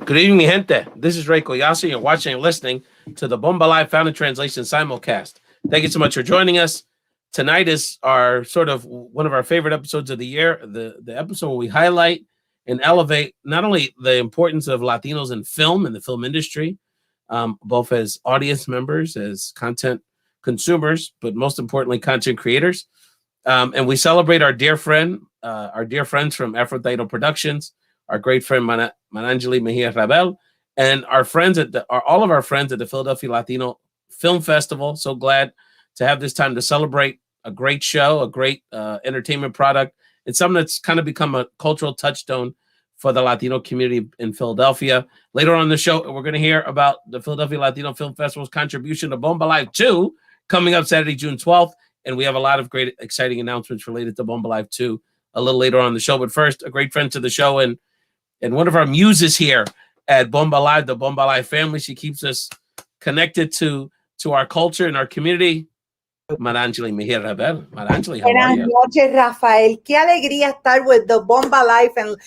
Good evening, mi gente. This is Ray Collazo. You're watching and listening to the Bomba Live Found in Translation simulcast. Thank you so much for joining us. Tonight is our sort of one of our favorite episodes of the year, the episode where we highlight and elevate not only the importance of Latinos in film and the film industry, both as audience members, as content consumers, but most importantly, content creators. And we celebrate our dear friends from Aphrodite Productions, our great friend Marangeli Mejia-Rabell, and our friends all of our friends at the Philadelphia Latino Film Festival. So glad to have this time to celebrate a great show, a great entertainment product. It's something that's kind of become a cultural touchstone for the Latino community in Philadelphia. Later on in the show, we're going to hear about the Philadelphia Latino Film Festival's contribution to Bomba Live 2 coming up Saturday, June 12th. And we have a lot of great, exciting announcements related to Bomba Live 2 a little later on in the show. But first, a great friend to the show and one of our muses here at Bomba Live, the Bomba Live family. She keeps us connected to our culture and our community. Marangeli Mejia-Rabell. Marangeli, how are you? Buenas noches, Rafael. Qué alegría estar with the Bomba Life and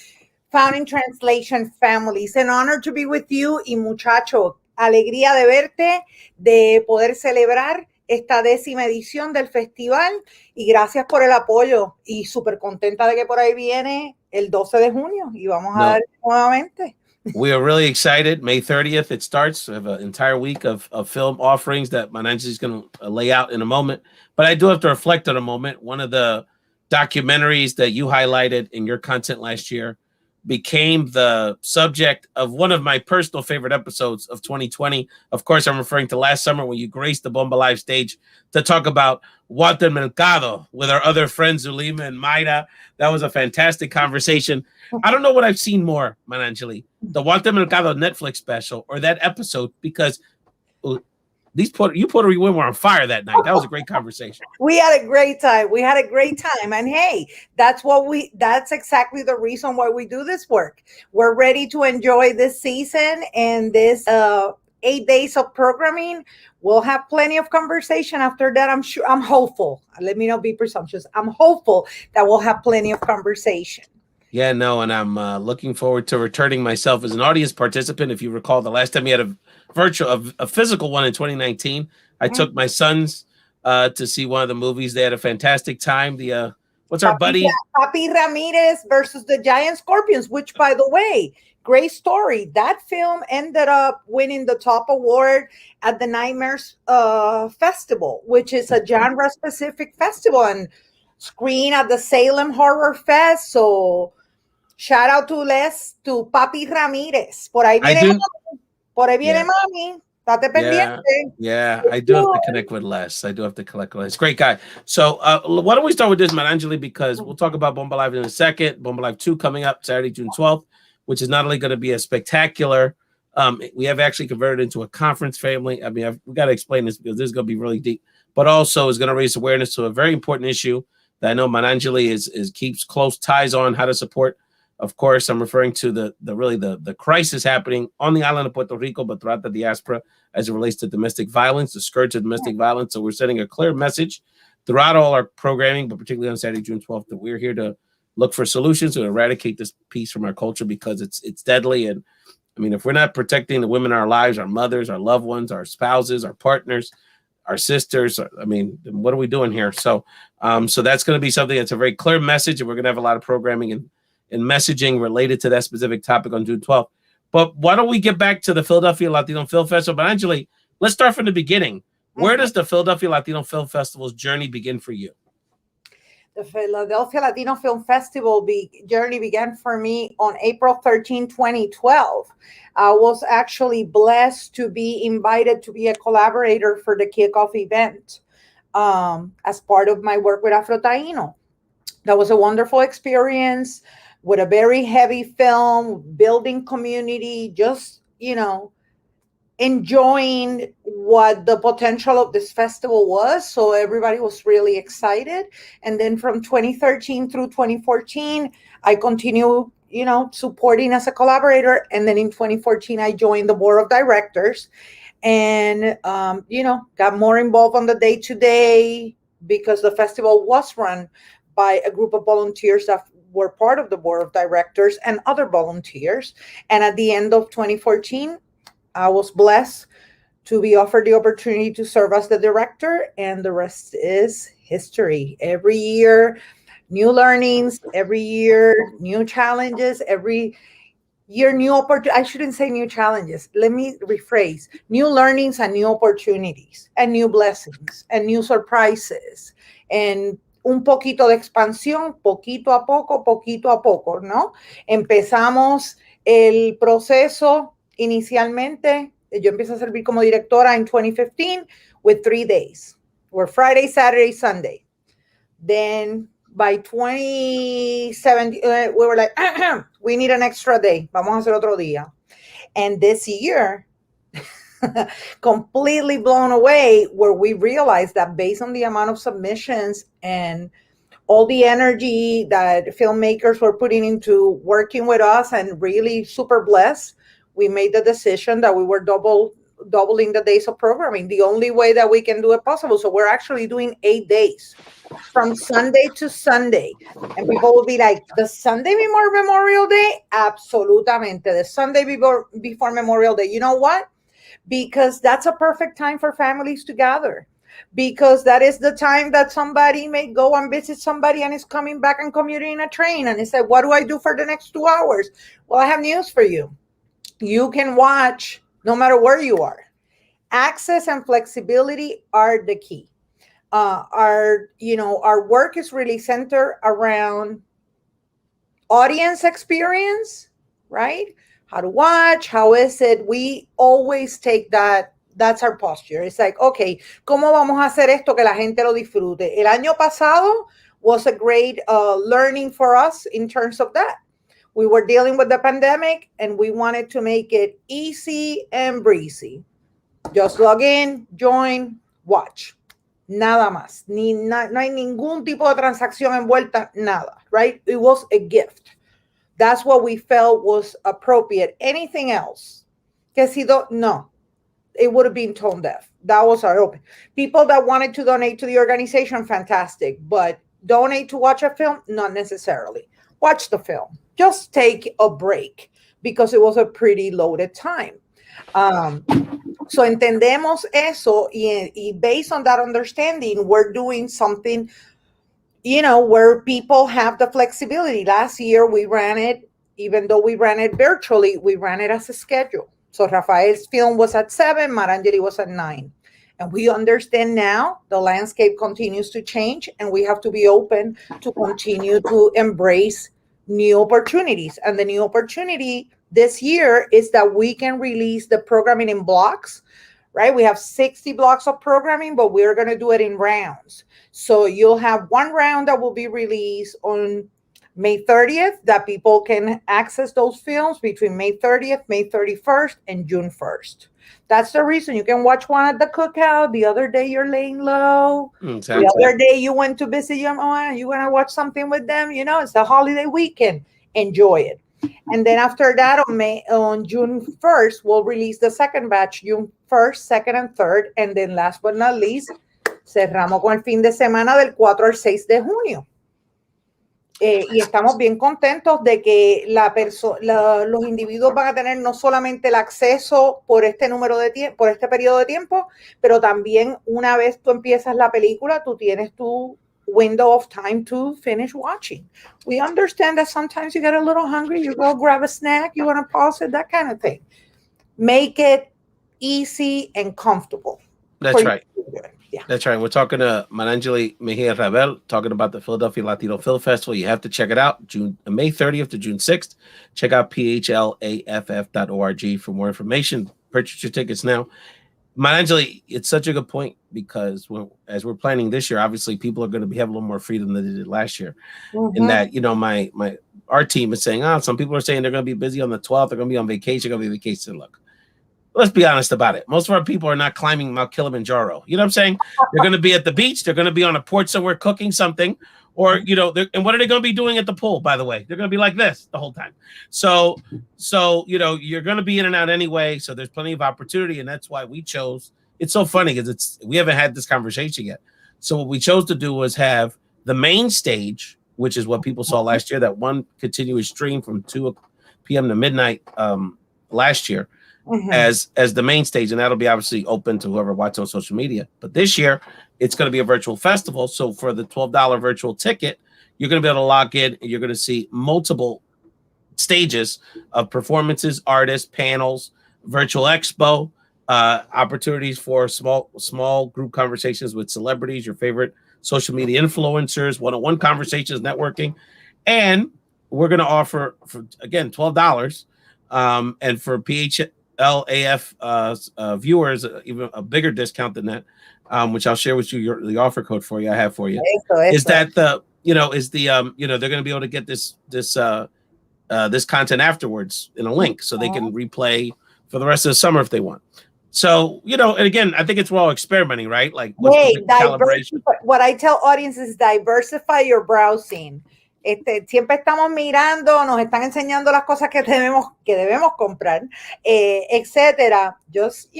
Found in Translation family. It's an honor to be with you y muchacho. Alegría de verte, de poder celebrar esta 10ª edición del festival y gracias por el apoyo y súper contenta de que por ahí viene el 12 de junio y vamos a dar nuevamente. We are really excited. May 30th, it starts. We have an entire week of film offerings that Marangeli is going to lay out in a moment. But I do have to reflect on a moment. One of the documentaries that you highlighted in your content last year became the subject of one of my personal favorite episodes of 2020. Of course, I'm referring to last summer when you graced the Bomba Live stage to talk about Water Mercado with our other friends, Zulima and Mayra. That was a fantastic conversation. I don't know what I've seen more, Marangeli, the Water Mercado Netflix special or that episode, because you Puerto Rico women were on fire that night. That was a great conversation. We had a great time. And hey, that's exactly the reason why we do this work. We're ready to enjoy this season and this 8 days of programming. We'll have plenty of conversation after that. I'm hopeful. Let me not be presumptuous. I'm hopeful that we'll have plenty of conversation. Yeah, no, and I'm looking forward to returning myself as an audience participant. If you recall, the last time we had a physical one in 2019, I took my sons to see one of the movies. They had a fantastic time. What's our buddy? Papi Ramirez versus the Giant Scorpions, which, by the way, great story. That film ended up winning the top award at the Nightmares Festival, which is a genre-specific festival and screened at the Salem Horror Fest. So shout out to Papi Ramirez. Por ahí viene mami. Date pendiente. Yeah, I do have to connect with Les. Great guy. So why don't we start with this, Marangeli, because we'll talk about Bomba Live in a second. Bomba Live 2 coming up Saturday, June 12th, which is not only going to be a spectacular, we have actually converted into a conference family. I mean, we got to explain this because this is going to be really deep, but also is going to raise awareness to a very important issue that I know Marangeli is keeps close ties on how to support. Of course, I'm referring to the crisis happening on the island of Puerto Rico, but throughout the diaspora as it relates to domestic violence, the scourge of domestic violence. So we're sending a clear message throughout all our programming, but particularly on Saturday, June 12th, that we're here to look for solutions to eradicate this piece from our culture because it's deadly. And I mean, if we're not protecting the women in our lives, our mothers, our loved ones, our spouses, our partners, our sisters, I mean, what are we doing here? So so that's going to be something that's a very clear message, and we're going to have a lot of programming and messaging related to that specific topic on June 12th. But why don't we get back to the Philadelphia Latino Film Festival? Marangeli, let's start from the beginning. Where does the Philadelphia Latino Film Festival's journey begin for you? The Philadelphia Latino Film Festival journey began for me on April 13, 2012. I was actually blessed to be invited to be a collaborator for the kickoff event as part of my work with Afro-Taino. That was a wonderful experience with a very heavy film, building community, just, enjoying what the potential of this festival was. So everybody was really excited. And then from 2013 through 2014, I continued, supporting as a collaborator. And then in 2014, I joined the board of directors and, got more involved on the day-to-day because the festival was run by a group of volunteers that were part of the board of directors and other volunteers. And at the end of 2014, I was blessed to be offered the opportunity to serve as the director, and the rest is history. Every year, new learnings, every year, new challenges, every year, new opportunities. I shouldn't say new challenges. Let me rephrase: new learnings and new opportunities, and new blessings, and new surprises, and un poquito de expansión, poquito a poco, ¿no? Empezamos el proceso inicialmente. Yo empecé a servir como directora in 2015 with 3 days. We're Friday, Saturday, Sunday. Then by 2017, we were like, we need an extra day. Vamos a hacer otro día. And this year, completely blown away, where we realized that based on the amount of submissions and all the energy that filmmakers were putting into working with us, and really super blessed, we made the decision that we were doubling the days of programming, the only way that we can do it possible. So we're actually doing 8 days from Sunday to Sunday. And people will be like, the Sunday before Memorial Day? Absolutamente. The Sunday before Memorial Day. You know what? Because that's a perfect time for families to gather. Because that is the time that somebody may go and visit somebody and is coming back and commuting in a train. And they say, what do I do for the next 2 hours? Well, I have news for you. You can watch no matter where you are. Access and flexibility are the key. Our work is really centered around audience experience, right? How to watch, how is it? We always take that. That's our posture. It's like, okay, ¿cómo vamos a hacer esto que la gente lo disfrute? El año pasado was a great learning for us in terms of that. We were dealing with the pandemic, and we wanted to make it easy and breezy. Just log in, join, watch. Nada más. No hay ningún tipo de transacción envuelta, nada, right? It was a gift. That's what we felt was appropriate. Anything else, no, it would have been tone deaf. That was our open. People that wanted to donate to the organization, fantastic. But donate to watch a film, not necessarily. Watch the film. Just take a break, because it was a pretty loaded time. So entendemos eso, y based on that understanding, we're doing something, where people have the flexibility. Last year, we ran it, even though we ran it virtually, we ran it as a schedule. So Rafael's film was at 7, Marangeli was at 9. And we understand now the landscape continues to change, and we have to be open to continue to embrace new opportunities. And the new opportunity this year is that we can release the programming in blocks, right? We have 60 blocks of programming, but we're going to do it in rounds. So you'll have one round that will be released on May 30th, that people can access those films between May 30th, May 31st, and June 1st. That's the reason you can watch one at the cookout. The other day you're laying low. Exactly. The other day you went to visit your mom and you want to watch something with them. It's a holiday weekend. Enjoy it. And then after that, on June 1st, we'll release the second batch, June 1st, 2nd, and 3rd. And then last but not least, cerramos con el fin de semana del 4 al 6 de junio. Y estamos bien contentos de que los individuos van a tener no solamente el acceso por este por este periodo de tiempo, pero también una vez tú empiezas la película, tú tienes tu window of time to finish watching. We understand that sometimes you get a little hungry, you go grab a snack, you want to pause it, that kind of thing. Make it easy and comfortable. That's right. Yeah. That's right. We're talking to Marangeli Mejia-Rabell, talking about the Philadelphia Latino Film Festival. You have to check it out, May 30th to June 6th. Check out phlaff.org for more information. Purchase your tickets now. Marangeli, it's such a good point, because as we're planning this year, obviously people are going to have a little more freedom than they did last year. Mm-hmm. In that, our team is saying, some people are saying they're going to be busy on the 12th. They're going to be on vacation. They're going to be on vacation. Look, let's be honest about it. Most of our people are not climbing Mount Kilimanjaro. You know what I'm saying? They're going to be at the beach. They're going to be on a porch somewhere cooking something. Or, and what are they going to be doing at the pool, by the way? They're going to be like this the whole time. So you're going to be in and out anyway. So there's plenty of opportunity. And that's why we chose. It's so funny because we haven't had this conversation yet. So what we chose to do was have the main stage which is what people saw last year. That one continuous stream from 2 p.m. to midnight last year as the main stage, and that'll be obviously open to whoever watches on social media. But this year, it's going to be a virtual festival. So for the $12 virtual ticket, you're going to be able to log in, and you're going to see multiple stages of performances, artists, panels, virtual expo, opportunities for small group conversations with celebrities, your favorite social media influencers, one-on-one conversations, networking. And we're going to offer, for again, $12. And for PHLAF viewers, even a bigger discount than that, which I'll share with you the offer code for you. I have for you. Is that they're going to be able to get this content afterwards in a link, so they can replay for the rest of the summer if they want. So, and again, I think it's all experimenting, right? Like, calibration. What I tell audiences is diversify your browsing. Siempre estamos mirando, nos están enseñando las cosas que debemos comprar, etcétera. Just,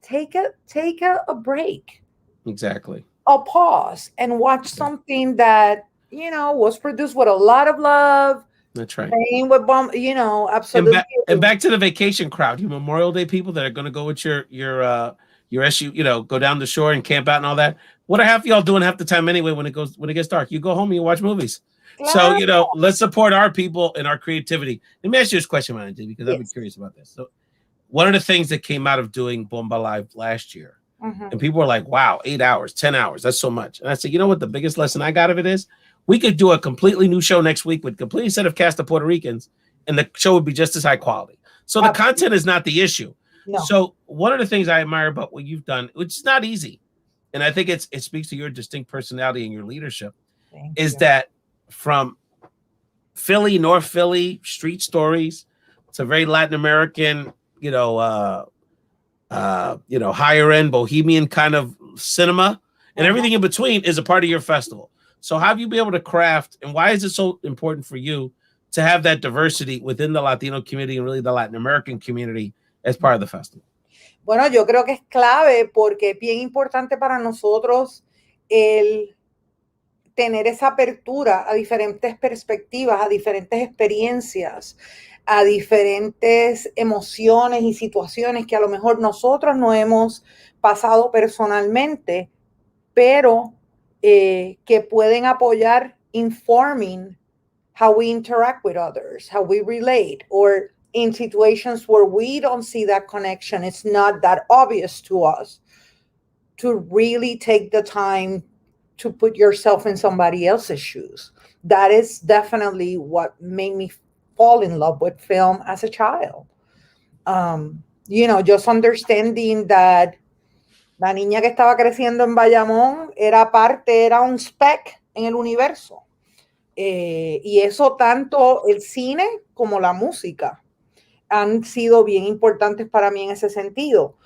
take a break. Exactly. A pause and watch something that, was produced with a lot of love. That's right. Same with Bomba, absolutely. And back to the vacation crowd, you Memorial Day people that are going to go with your SU, go down the shore and camp out and all that. What are half of y'all doing half the time anyway when it gets dark? You go home and you watch movies. Claro. So, let's support our people and our creativity. Let me ask you this question, Marangeli, because I've been curious about this. So one of the things that came out of doing Bomba Live last year, and people were like, wow, 8 hours, 10 hours, that's so much. And I said, you know what the biggest lesson I got of it is? We could do a completely new show next week with a completely set of cast of Puerto Ricans, and the show would be just as high quality. So the content is not the issue. No. So one of the things I admire about what you've done, which is not easy, and I think it speaks to your distinct personality and your leadership, that from Philly, North Philly, street stories, to very Latin American, higher end bohemian kind of cinema, and everything in between is a part of your festival. So how have you been able to craft, and why is it so important for you to have that diversity within the Latino community and really the Latin American community as part of the festival? Bueno, yo creo que es clave porque es bien importante para nosotros el tener esa apertura a diferentes perspectivas, a diferentes experiencias, a diferentes emociones y situaciones que a lo mejor nosotros no hemos pasado personalmente, pero que pueden apoyar informing how we interact with others, how we relate, or in situations where we don't see that connection, it's not that obvious to us, to really take the time to put yourself in somebody else's shoes. That is definitely what made me fall in love with film as a child. Just understanding that la niña que estaba creciendo en Bayamón era un speck en el universo. Y eso tanto el cine como la música han sido bien importantes para mí en ese sentido.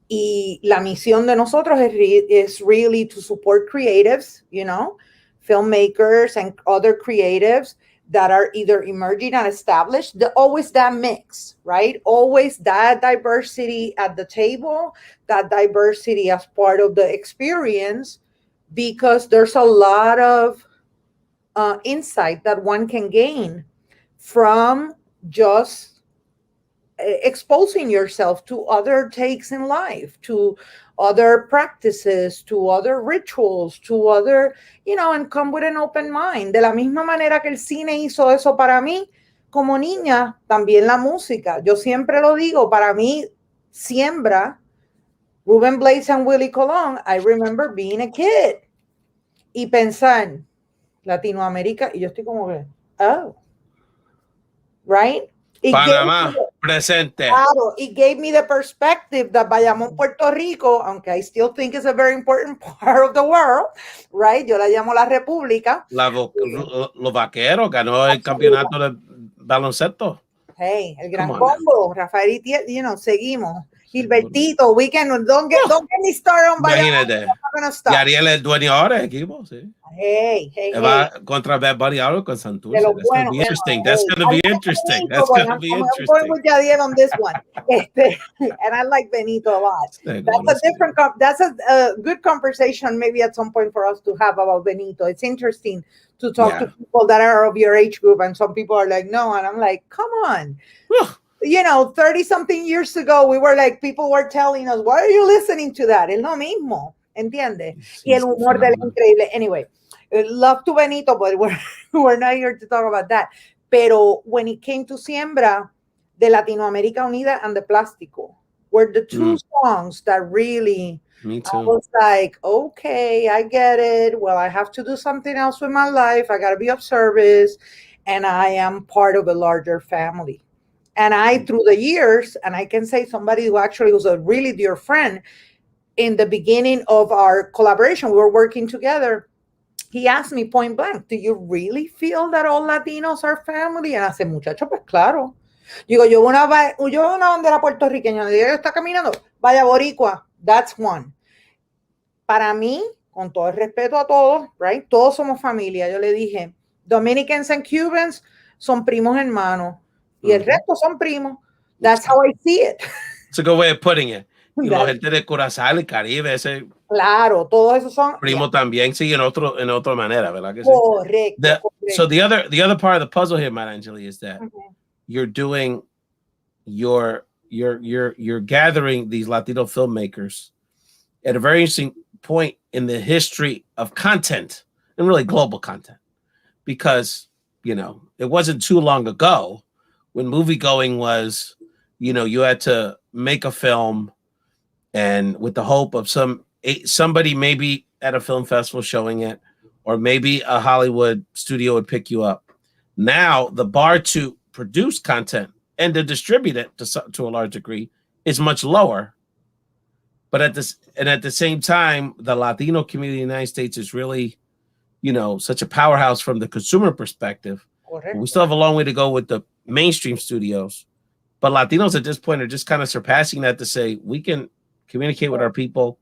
Y la misión de nosotros is really to support creatives, filmmakers and other creatives that are either emerging and established. Always that mix, right? Always that diversity at the table, that diversity as part of the experience, because there's a lot of insight that one can gain from just exposing yourself to other takes in life, to other practices, to other rituals, to other, and come with an open mind. De la misma manera que el cine hizo eso para mí, como niña, también la música. Yo siempre lo digo, para mí siembra Ruben Blades and Willie Colon. I remember being a kid y pensar Latinoamérica, y yo estoy como que, oh, right? Panamá, presente. Claro, it gave me the perspective that Bayamón, Puerto Rico, aunque I still think it's a very important part of the world, right? Yo la llamo la República. Los Vaqueros ganó el campeonato de baloncesto. Hey, el gran combo, Rafael y seguimos. Gilbertito, we can don't get me started on Vaya. Imagínate. I'm not gonna Y stop. Ariel es dueño ahora del equipo, sí. Hey. Va contra Bad Bunny ahora con De Santurce. lo That's going to bueno, be interesting. hey, That's going to I be like interesting. Benito, That's but going to I'm be going interesting. with Yadiel on this one. And I like Benito a lot. That's a different. That's a good conversation, maybe at some point for us to have about Benito. It's interesting to talk to people that are of your age group, and some people are like, no, and I'm like, come on. You know, 30-something years ago, we were like, people were telling us, why are you listening to that? Es lo mismo, ¿entiendes? Y el humor del increíble. Anyway, love to Benito, but we're not here to talk about that. Pero when it came to Siembra, de Latinoamérica Unida and the Plástico were the two songs that really, Me too. I was like, okay, I get it. Well, I have to do something else with my life. I got to be of service. And I am part of a larger family. And I, through the years, and I can say somebody who actually was a really dear friend in the beginning of our collaboration, we were working together. He asked me point blank, do you really feel that all Latinos are family? And I said, muchacho, pues claro. Digo, yo veo una bandera puertorriqueña, donde yo está caminando, vaya boricua, that's one. Para mí, con todo el respeto a todos, right? Todos somos familia. Yo le dije, Dominicans and Cubans son primos hermanos. Y el resto son primos. That's how I see it. It's a good way of putting it. Y la gente de Curazao y Caribe, ese claro, todos esos son primo también, sí, en otra manera, ¿verdad que sí? Correcto. So the other part of the puzzle here, Marangeli, is that you're doing you're gathering these Latino filmmakers at a very interesting point in the history of content, and really global content, because it wasn't too long ago when moviegoing was, you had to make a film, and with the hope of somebody maybe at a film festival showing it, or maybe a Hollywood studio would pick you up. Now the bar to produce content and to distribute it to a large degree is much lower. But at the same time, the Latino community in the United States is really, such a powerhouse from the consumer perspective. We still have a long way to go with the mainstream studios, but Latinos at this point are just kind of surpassing that to say we can communicate with our people.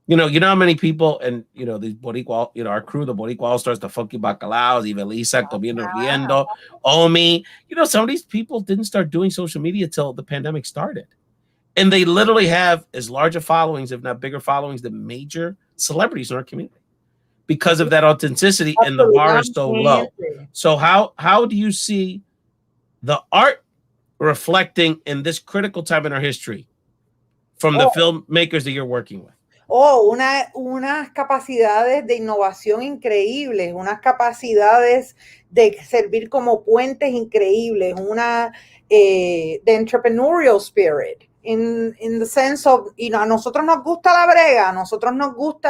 You know how many people, and these Boricua, our crew, the Boricua All Stars, the Funky Bacalaos, Ivelisa, Comiendo Riendo, Omi. Some of these people didn't start doing social media till the pandemic started. And they literally have as large a followings, if not bigger followings, than major celebrities in our community because of that authenticity. And the bar is so low. So how do you see the art reflecting in this critical time in our history from the filmmakers that you're working with? Unas capacidades de innovación increíbles, unas capacidades de servir como puentes increíbles, the entrepreneurial spirit. In the sense of, a nosotros nos gusta la brega, a nosotros nos gusta,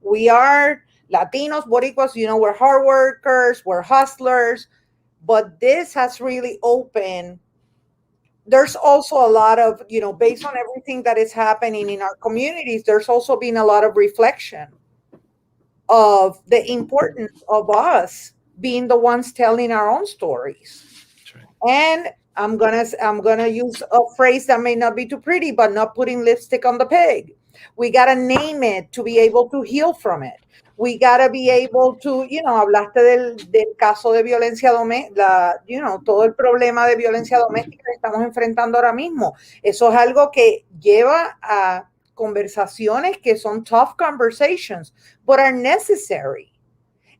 we are Latinos, Boricuas, we're hard workers, we're hustlers, but this has really opened. There's also a lot of, based on everything that is happening in our communities, there's also been a lot of reflection of the importance of us being the ones telling our own stories. Right. And I'm gonna use a phrase that may not be too pretty, but not putting lipstick on the pig. We gotta name it to be able to heal from it. We gotta be able to, hablaste del caso de violencia doméstica, todo el problema de violencia doméstica que estamos enfrentando ahora mismo. Eso es algo que lleva a conversaciones que son tough conversations, but are necessary.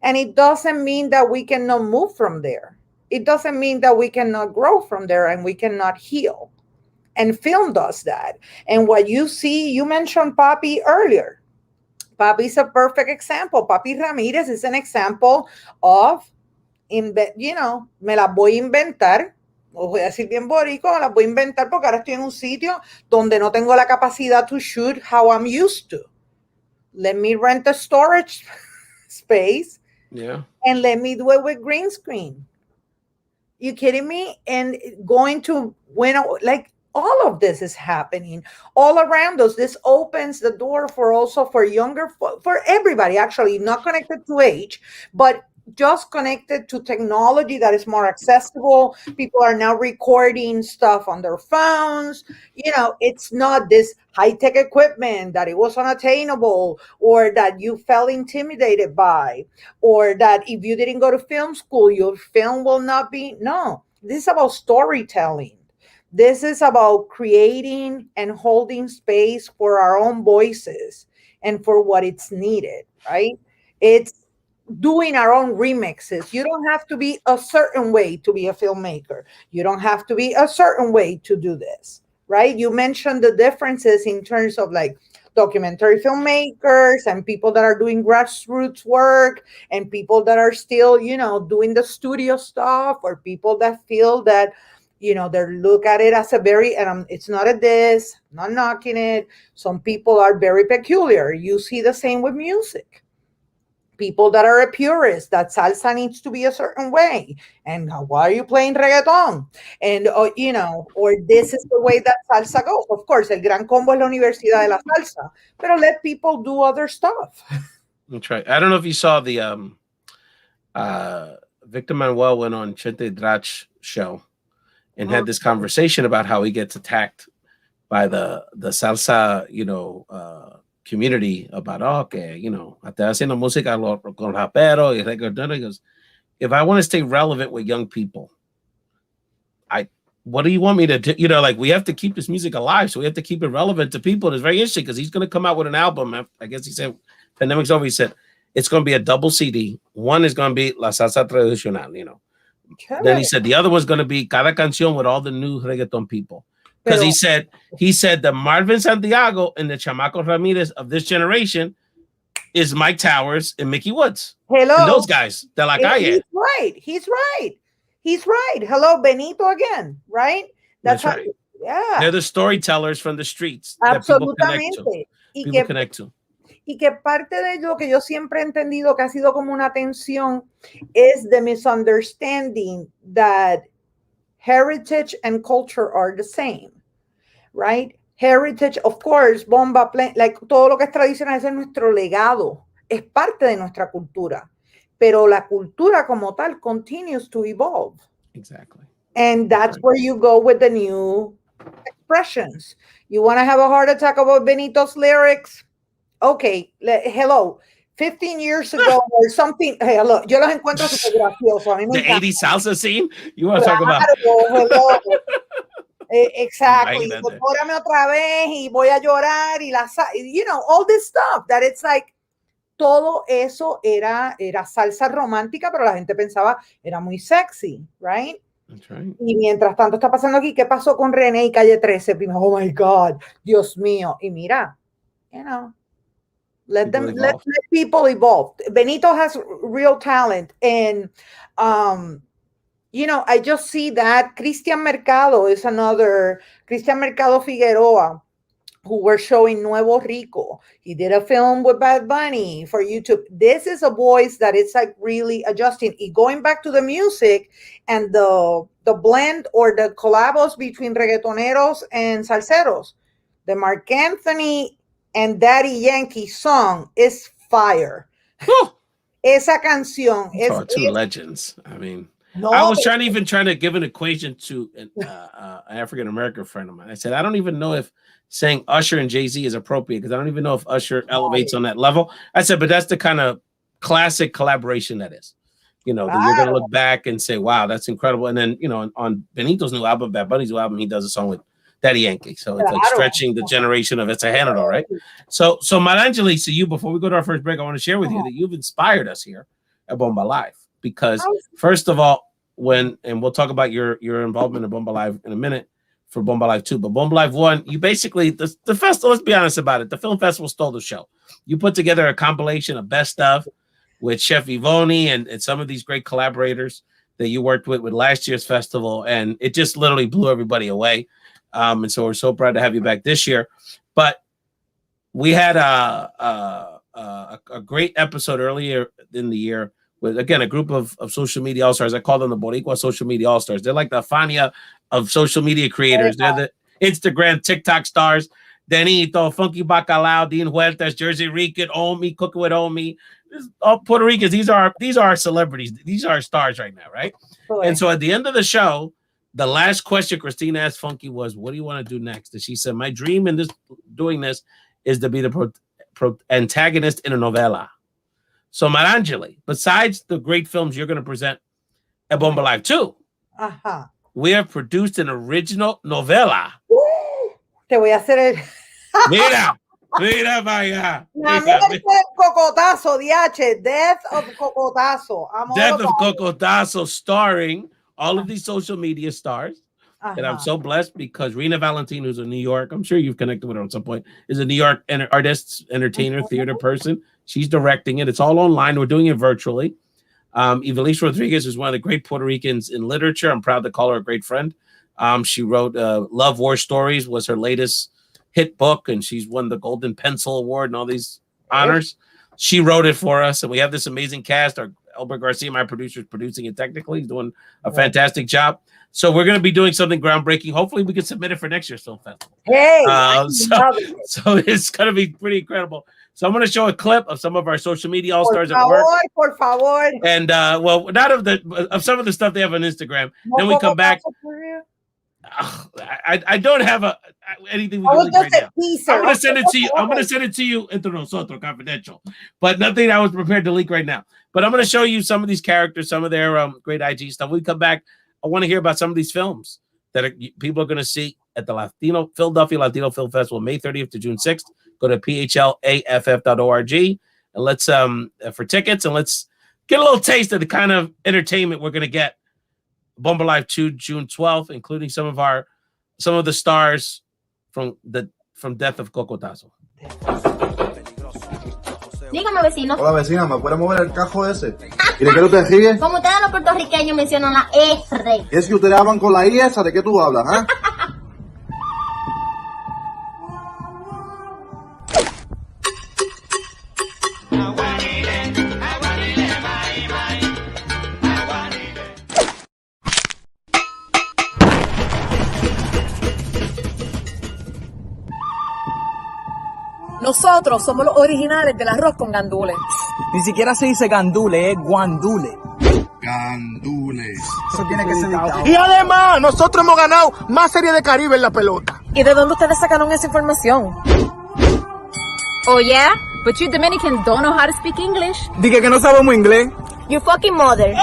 And it doesn't mean that we cannot move from there. It doesn't mean that we cannot grow from there and we cannot heal. And film does that. And what you see, you mentioned Papi earlier. Papi is a perfect example. Papi Ramírez is an example of, me las voy a inventar. Os voy a decir bien borico, me las voy a inventar porque ahora estoy en un sitio donde no tengo la capacidad to shoot how I'm used to. Let me rent a storage space. Yeah. And let me do it with green screen. You kidding me? And going to all of this is happening all around us. This opens the door for younger, for everybody, actually, not connected to age, but just connected to technology that is more accessible. People are now recording stuff on their phones. It's not this high-tech equipment that it was unattainable, or that you felt intimidated by, or that if you didn't go to film school, your film will not be. No, this is about storytelling. This is about creating and holding space for our own voices and for what it's needed, right? It's doing our own remixes. You don't have to be a certain way to be a filmmaker. You don't have to be a certain way to do this, right? You mentioned the differences in terms of like documentary filmmakers and people that are doing grassroots work and people that are still, doing the studio stuff, or people that feel that, they look at it as a very, and it's not a diss, not knocking it. Some people are very peculiar. You see the same with music. People that are a purist, that salsa needs to be a certain way, and why are you playing reggaeton, and or this is the way that salsa goes. Of course, el gran combo es la universidad de la salsa, pero let people do other stuff. That's right. I don't know if you saw the Victor Manuel went on Chente Drach show and had this conversation about how he gets attacked by the salsa, community about, okay, hasta haciendo música con rapero y reggaeton. He goes, if I want to stay relevant with young people, what do you want me to do? We have to keep this music alive, so we have to keep it relevant to people. And it's very interesting because he's going to come out with an album. I guess he said, pandemic's over. He said it's going to be a double CD. One is going to be La Salsa Tradicional, Okay. Then he said the other one's going to be Cada Canción with all the new reggaeton people. Because he said the Marvin Santiago and the Chamaco Ramirez of this generation is Mike Towers and Mickey Woods. Hello. And those guys, de la calle. He's right. Hello, Benito again, right? That's right. Yeah. They're the storytellers from the streets. Absolutamente. People connect to. Y que parte de lo que yo siempre he entendido que ha sido como una tensión is the misunderstanding that heritage and culture are the same, right? Heritage, of course, Bomba, like todo lo que es tradicional, ese es nuestro legado, es parte de nuestra cultura, pero la cultura como tal continues to evolve. Exactly. And that's where you go with the new expressions. You want to have a heart attack about Benito's lyrics? Okay, hello. 15 years ago or something. Hello, yo los encuentro súper graciosos. The 80s salsa scene? You want to talk about? Hello. Exactly. Pórame otra vez y voy a llorar y all this stuff that it's like, todo eso era salsa romántica, pero la gente pensaba era muy sexy, right? That's right. Y mientras tanto está pasando aquí, ¿qué pasó con René y Calle 13? Oh my God, Dios mío. Y mira, let people evolve. Benito has real talent. And, I just see that Cristian Mercado is another, Cristian Mercado Figueroa, who were showing Nuevo Rico. He did a film with Bad Bunny for YouTube. This is a voice that is like really adjusting. Y going back to the music and the blend or the collabos between reggaetoneros and salseros. The Mark Anthony and Daddy Yankee song is fire. Esa canción is two legends. I mean, I was trying to give an equation to an African American friend of mine. I said, I don't even know if saying Usher and Jay-Z is appropriate because I don't even know if Usher elevates on that level. I said, but that's the kind of classic collaboration that is. That you're going to look back and say, wow, that's incredible. And then, on Benito's new album, Bad Bunny's new album, he does a song with Daddy Yankee. So it's like stretching the generation of It's a Género, right? So Marangeli, so you, before we go to our first break, I want to share with you that you've inspired us here at Bomba Live. Because first of all, and we'll talk about your involvement in Bomba Live in a minute for Bomba Live 2, but Bomba Live 1, you basically, the festival, let's be honest about it, the film festival stole the show. You put together a compilation of best stuff with Chef Ivoni and some of these great collaborators that you worked with last year's festival, and it just literally blew everybody away. And so we're so proud to have you back this year. But we had a great episode earlier in the year with, again, a group of social media all-stars. I call them the Boricua social media all-stars. They're like the Fania of social media creators. They're the Instagram, TikTok stars. Denito, Funky Bacalao, Dean Huertas, Jersey Rican, Omi, Cooking with Omi, all Puerto Ricans. These are our celebrities. These are our stars right now, right? And so at the end of the show, the last question Christina asked Funky was, "What do you want to do next?" And she said, "My dream in doing this is to be the antagonist in a novella." So Marangeli, besides the great films you're going to present at Bomba Live 2, we have produced an original novella. Te voy a hacer el... Mira vaya. Cocotazo, DH, Death of Cocotazo. Death of Cocotazo, starring all of these social media stars. And I'm so blessed because Rena Valentine, who's in New York, I'm sure you've connected with her at some point, is a New York artist, entertainer, theater person. She's directing it. It's all online. We're doing it virtually. Ivelisse Rodriguez is one of the great Puerto Ricans in literature. I'm proud to call her a great friend. She wrote Love War Stories was her latest hit book, and she's won the Golden Pencil Award and all these honors. She wrote it for us, and we have this amazing cast. Our Albert Garcia, my producer, is producing it technically. He's doing a fantastic job. So we're going to be doing something groundbreaking. Hopefully we can submit it for next year's film festival. Hey, so it's going to be pretty incredible. So I'm going to show a clip of some of our social media all-stars at work. Por favor. And well, not of some of the stuff they have on Instagram. Then we come back. I don't have anything we can leak right now. I'm going to send it to you. I'm going to send it to you entre nosotros, confidential. But nothing I was prepared to leak right now. But I'm going to show you some of these characters, some of their great IG stuff. When we come back, I want to hear about some of these films that people are going to see at the Philadelphia Latino Film Festival, May 30th to June 6th. Go to phlaff.org and let's for tickets, and let's get a little taste of the kind of entertainment we're going to get. Bomba Live 2, June 12th, including some of the stars from Death of Cocotazo. Dígame, vecino. Hola, vecina, ¿me puede mover el cajo ese? ¿Y de qué usted ríe? Como ustedes los puertorriqueños mencionan la R. Es que ustedes hablan con la I esa, ¿de qué tú hablas, ah? Nosotros somos los originales del arroz con gandules. Ni siquiera se dice gandule, es guandule. Gandules. Eso tiene que ser evitado. Y además, nosotros hemos ganado más Serie de Caribe en la pelota. ¿Y de dónde ustedes sacaron esa información? Oh yeah? But you Dominicans don't know how to speak English. Dije que no sabemos inglés. Your fucking mother.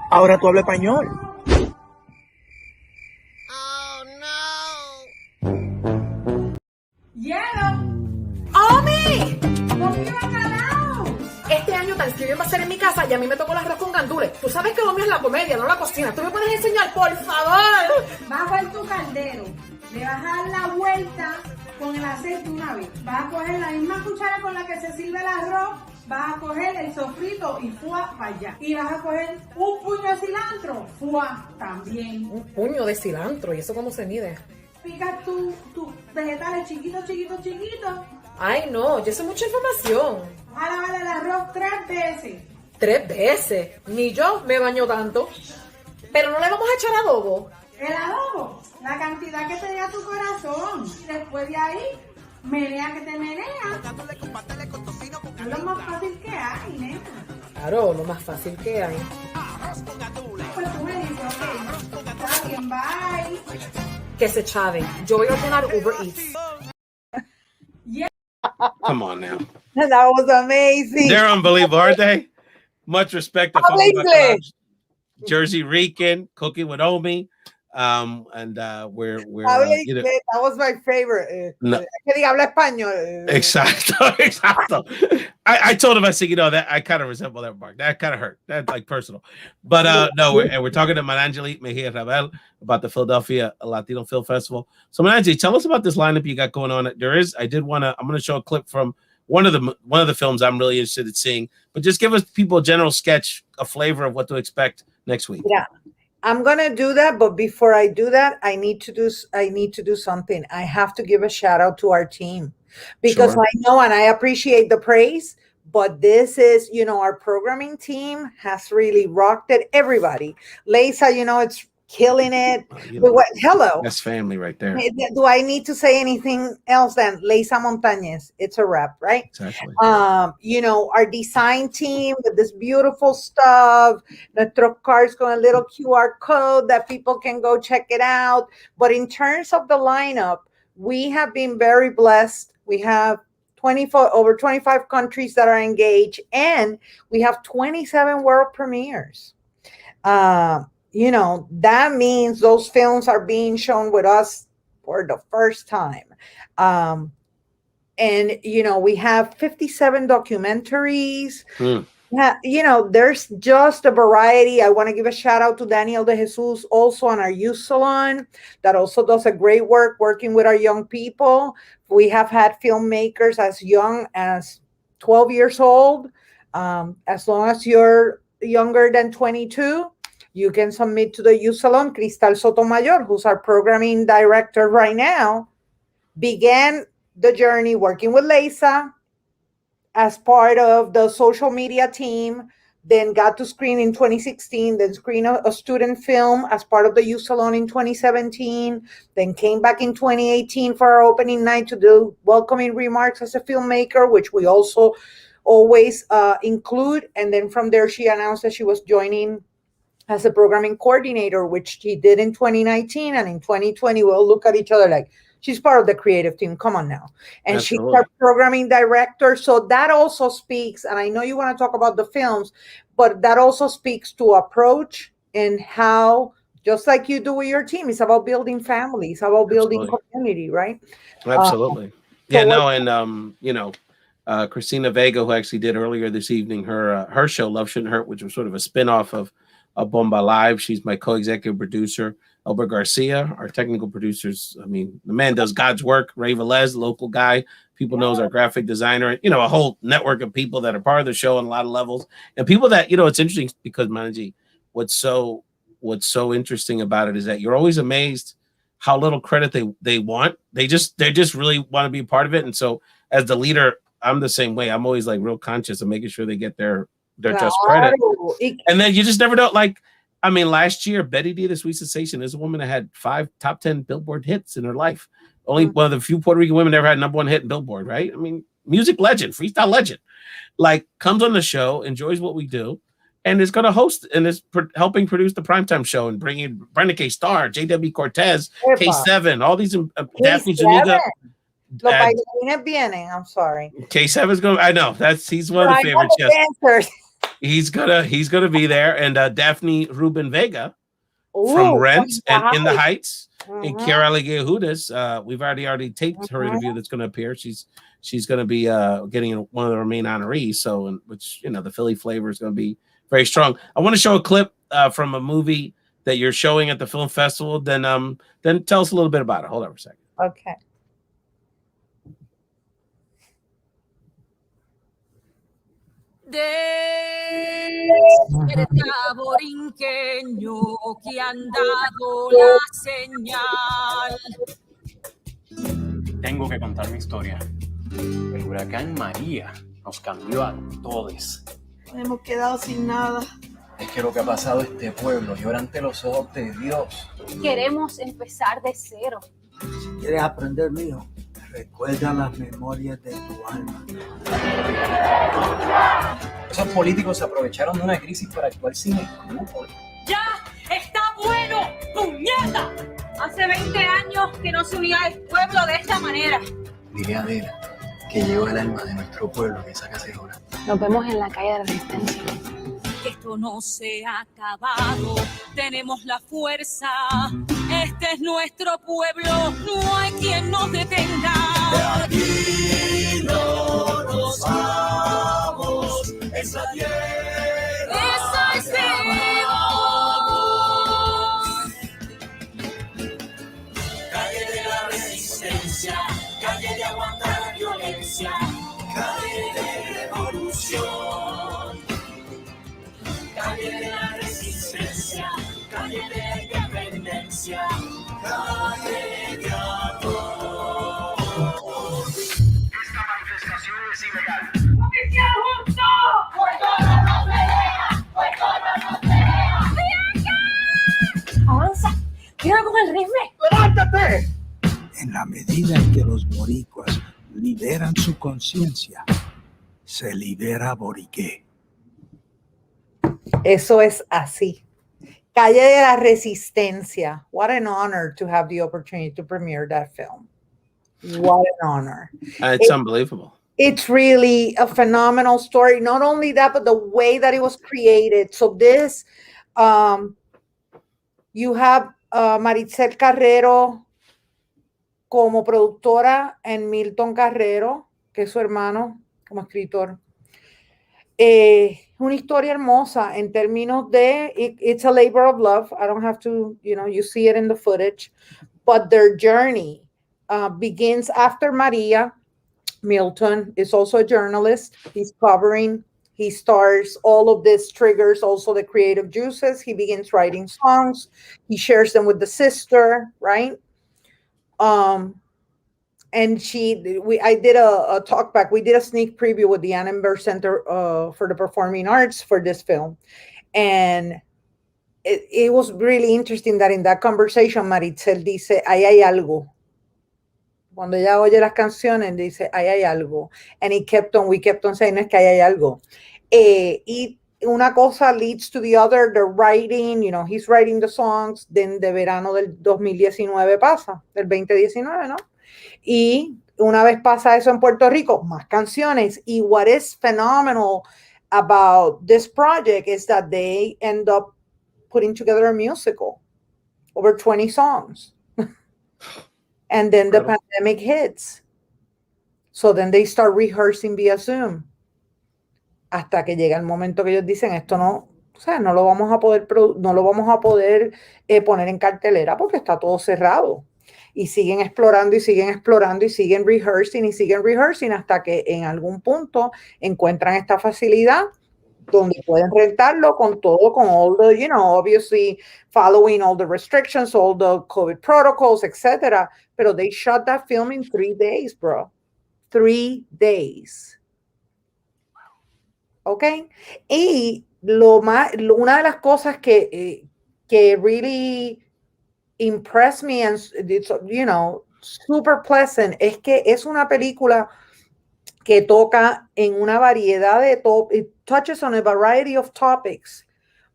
Ahora tú hablas español. ¡Omi! ¡Conmigo acalao! Este año Thanksgiving va a ser en mi casa y a mí me tocó el arroz con gandules. Tú sabes que lo mío es la comedia, no la cocina. ¿Tú me puedes enseñar, por favor? Vas a coger tu caldero, le vas a dar la vuelta con el aceite una vez. Vas a coger la misma cuchara con la que se sirve el arroz, vas a coger el sofrito y fuá para allá. Y vas a coger un puño de cilantro, fuá también. Un puño de cilantro, ¿y eso cómo se mide? Picas tus vegetales chiquitos. Ay, no, yo sé mucha información. Vas a lavar el arroz 3 veces. 3 veces. Ni yo me baño tanto. Pero no le vamos a echar adobo. El adobo, la cantidad que te dé a tu corazón. Después de ahí, menea que te menea. Es lo más fácil que hay, nena. Claro, lo más fácil que hay. Pues tú me dices, ok, está bien, bye. Que se chave. Yo voy a ordenar Uber Eats. Come on now. That was amazing. They're unbelievable, aren't they? Much respect to English. Jersey Rican, Cooking with Omi. And we're you know, that was my favorite. No. Que diga habla español. Exacto. I told him, I said, you know, that I kind of resemble that remark. That kind of hurt. That's like personal. But no, we're talking to Marangeli Mejia-Rabell about the Philadelphia Latino Film Festival. So Marangeli, tell us about this lineup you got going on. I'm going to show a clip from one of the films I'm really interested in seeing. But just give us people a general sketch, a flavor of what to expect next week. Yeah. I'm gonna do that, but before I do that, I need to do something. I have to give a shout out to our team because Sure. I know and I appreciate the praise, but this is, our programming team has really rocked it. Everybody, Leisa, it's killing it. You But know, hello. that's family right there. Do I need to say anything else than Leisa Montañez? It's a wrap, right? Exactly. You know, our design team with this beautiful stuff, nuestros cards con a little QR code that people can go check it out. But in terms of the lineup, we have been very blessed. We have over 25 countries that are engaged, and we have 27 world premieres. You know, that means those films are being shown with us for the first time. And, you know, we have 57 documentaries. You know, there's just a variety. I want to give a shout out to Daniel De Jesus, also on our youth salon, that also does a great work working with our young people. We have had filmmakers as young as 12 years old. As long as you're younger than 22, you can submit to the youth salon. Cristal Sotomayor, who's our programming director right now, began the journey working with Leisa as part of the social media team, then got to screen in 2016, then screen a student film as part of the youth salon in 2017, then came back in 2018 for our opening night to do welcoming remarks as a filmmaker, which we also always include. And then from there, she announced that she was joining as a programming coordinator, which she did in 2019. And in 2020, we'll look at each other like, she's part of the creative team. Come on now. And she's our programming director. So that also speaks, and I know you want to talk about the films, but that also speaks to approach and how, just like you do with your team, it's about building families, about building community, right? Absolutely. And you know, Christina Vega, who actually did earlier this evening, her show Love Shouldn't Hurt, which was sort of a spinoff of Bomba Live. She's my co-executive producer. Albert Garcia, our technical producers. I mean, the man does God's work. Ray Velez, local guy. People knows our graphic designer. You know, a whole network of people that are part of the show on a lot of levels. And people that, you know, it's interesting because, Manji, what's so interesting about it is that you're always amazed how little credit they want. They just really want to be a part of it. And so as the leader, I'm the same way. I'm always like real conscious of making sure they get their just credit. And then you just never know, like, I mean, last year, Betty D, the Sweet Sensation, is a woman that had 5 top 10 Billboard hits in her life. Only one of the few Puerto Rican women ever had #1 hit in Billboard, right? I mean, music legend, freestyle legend, like comes on the show, enjoys what we do, and is going to host and is helping produce the primetime show and bringing Brenda K. Starr, J.W. Cortez, K7, all these Daphne Zuniga. I'm sorry. K7 is going. I know he's one of the favorites. Yes. He's gonna be there, and Daphne Ruben Vega from Rent and In the Heights, and Kiara Alegría Judas. We've already taped her interview that's going to appear. She's going to be getting one of the main honorees. So, which, you know, the Philly flavor is going to be very strong. I want to show a clip from a movie that you're showing at the film festival. Then tell us a little bit about it. Hold on for a second. Okay. Despierta, borinqueño, que han dado la señal. Tengo que contar mi historia. El huracán María nos cambió a todos. Hemos quedado sin nada. Es que lo que ha pasado este pueblo llora ante los ojos de Dios. Queremos empezar de cero. Si quieres aprender, mijo, recuerda las memorias de tu alma. Esos políticos se aprovecharon de una crisis para actuar sin escrúpulos. ¡Ya está bueno, puñeta! Hace 20 años que no se unía el pueblo de esta manera. Dile a Adela que lleva el alma de nuestro pueblo en esa cacerola. Nos vemos en la calle de la Resistencia. Esto no se ha acabado, tenemos la fuerza. Este es nuestro pueblo, no hay quien nos detenga. De aquí no nos vamos, esa tierra. Esa es Calle de la Resistencia, calle de aguantar la violencia, calle de revolución. Calle de la Resistencia, calle de independencia, calle de amor. Esta manifestación es ilegal. ¡Policía justo! ¡Puerto no nos pelea! ¡Puerto no nos pelea! ¡Avanza! el rifle. ¡Levántate! En la medida en que los boricuas liberan su conciencia, se libera Boriqué. Eso es así. Calle de la Resistencia. What an honor to have the opportunity to premiere that film. What an honor. It's unbelievable. It's really a phenomenal story. Not only that, but the way that it was created. So this, you have Maritzel Carrero como productora and Milton Carrero, que es su hermano, como escritor. Una historia hermosa en términos de, it's a labor of love. I don't have to, you see it in the footage, but their journey begins after Maria. Milton is also a journalist. He's covering, he starts all of this, triggers also the creative juices. He begins writing songs. He shares them with the sister, right? And I did a talk back. We did a sneak preview with the Annenberg Center for the Performing Arts for this film. And it was really interesting that in that conversation, Maritzel dice, ahí hay algo. Cuando ella oye las canciones, dice, ahí hay algo. And we kept on saying, es que ahí hay algo. Y una cosa leads to the other, the writing, he's writing the songs, then de verano del 2019 pasa, del 2019, ¿no? Y una vez pasa eso en Puerto Rico, más canciones. Y what is phenomenal about this project is that they end up putting together a musical, over 20 songs. And then the pandemic hits. So then they start rehearsing via Zoom. Hasta que llega el momento que ellos dicen, esto no, o sea, no lo vamos a poder poner en cartelera porque está todo cerrado. Y siguen explorando y siguen explorando y siguen rehearsing hasta que en algún punto encuentran esta facilidad donde pueden rentarlo con todo, con all the, obviously following all the restrictions, all the COVID protocols, etc. Pero they shot that film in 3 days, bro. 3 days. ¿Ok? Y una de las cosas que really impressed me and, super pleasant es que es una película que toca en una variedad de it touches on a variety of topics,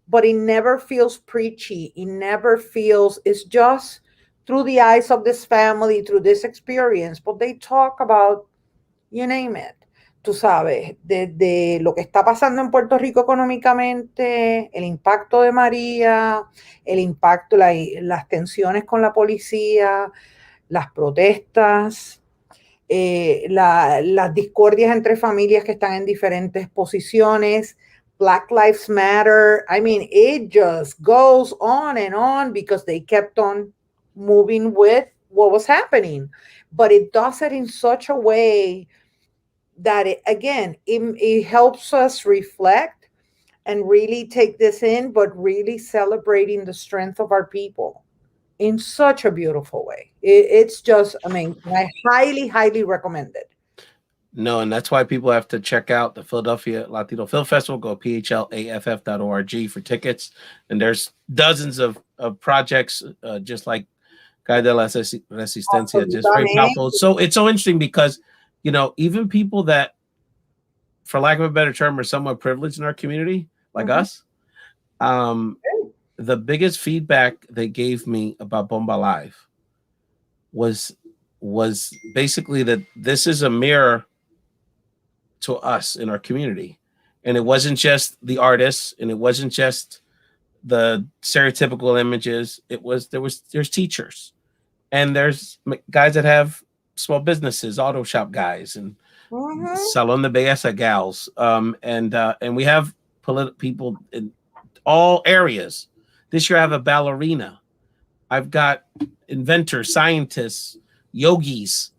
but it never feels preachy. It never feels, it's just through the eyes of this family, through this experience, but they talk about, you name it. Tú sabes, de lo que está pasando en Puerto Rico económicamente, el impacto de María, el impacto, las tensiones con la policía, las protestas, las discordias entre familias que están en diferentes posiciones, Black Lives Matter. I mean, it just goes on because they kept on moving with what was happening. But it does it in such a way that, it helps us reflect and really take this in, but really celebrating the strength of our people in such a beautiful way. It's just amazing. I highly, highly recommend it. No, and that's why people have to check out the Philadelphia Latino Film Festival. Go phlaff.org for tickets. And there's dozens of projects just like Calle de la Resistencia, just very powerful. So it's so interesting because, even people that, for lack of a better term, are somewhat privileged in our community, like us, the biggest feedback they gave me about Bomba Live was basically that this is a mirror to us in our community. And it wasn't just the artists, and it wasn't just the stereotypical images. There's teachers, and there's guys that have small businesses, auto shop guys, and Salon de Belleza gals. And we have people in all areas. This year I have a ballerina. I've got inventors, scientists, yogis.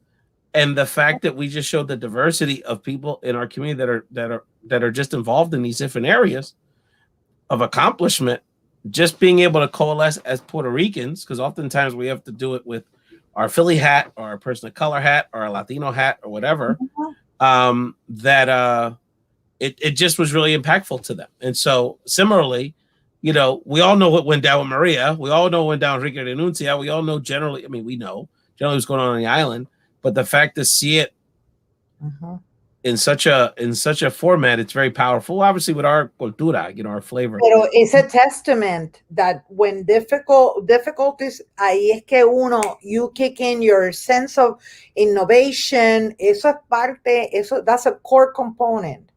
And the fact that we just showed the diversity of people in our community that are just involved in these different areas of accomplishment, just being able to coalesce as Puerto Ricans, because oftentimes we have to do it with our Philly hat or our person of color hat or a Latino hat or whatever, it just was really impactful to them. And so similarly, you know, we all know what went down with Maria. We all know what went down with Enrique Renuncia. We all know generally, I mean, we know generally what's going on the island, but the fact to see it in such a format, it's very powerful. Obviously, with our cultura, you know, our flavor. Pero it's a testament that when difficulties, ahí es que you kick in your sense of innovation. Eso es parte, that's a core component